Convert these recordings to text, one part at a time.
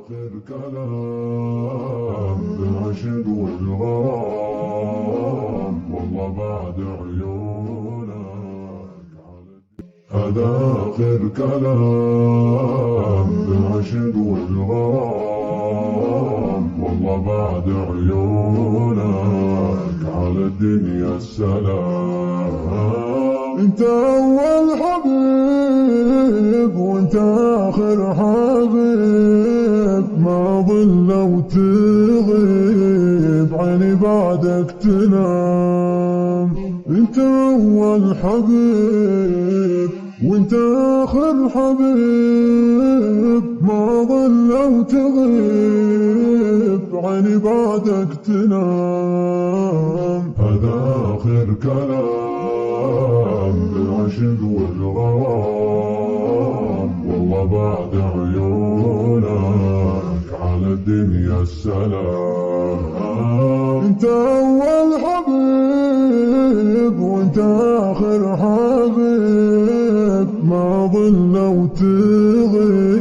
آخر كلام بالعشق والغرام، والله بعد عيونك هذا آخر كلام بالعشق والغرام، والله بعد عيونك على الدنيا السلام. انت اول حبيب وانت اخر حبيب، ما ظل وتغيب عيني بعدك تنام. انت اول حبيب وانت اخر حبيب، ما ظل وتغيب عيني بعدك تنام. هذا اخر كلام بالعشق والغرام، والله بعد عيونك على الدنيا السلام. انت اول حبيب وانت اخر حبيب، ما ظل وتغيب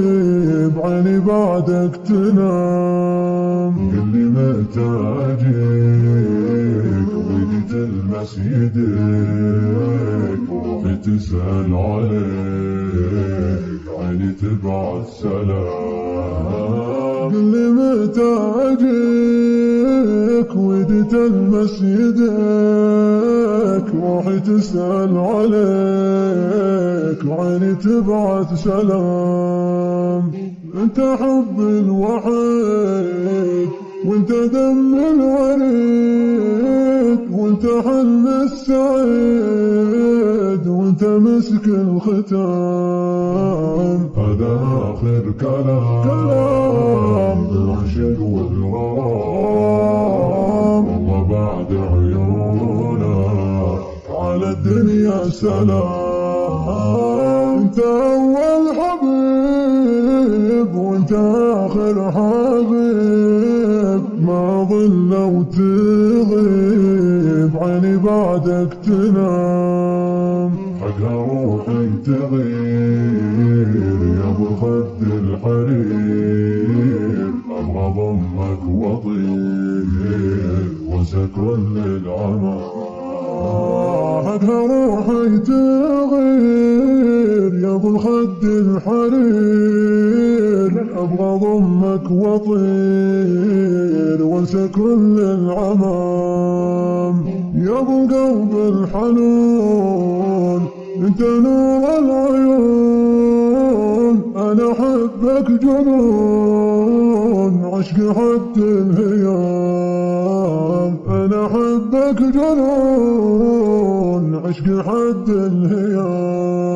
عيني بعدك تنام. قل لي متى اجيك وجيت تلمس يديك، روحي تسأل عليك عيني تبعث سلام. قل لي متى اجيك ودي تلمس يديك، روحي تسأل عليك وعيني تبعث سلام. انت حب الوحيد وانت دم الوريد، وانت حلم السعيد وانت مسك الختام. هذا آخر كلام بالعشق والغرام، والله بعد عيونك على الدنيا سلام. انت اول حبيب وانت اخر حبيب، ما ظل وتغيب عيني بعدك تنام. حقها روحي تغير يا ابو الخد الحرير، ابغى ضمك واطير وانسى كل العمى. حقها روحي تغير يا ابو الخد الحرير، ابغى ضمك واطير وانسى كل العمام. يا ابو القلب الحنون انت نور العيون، انا احبك جنون عشق حد الهيام. انا احبك جنون عشق حد الهيام.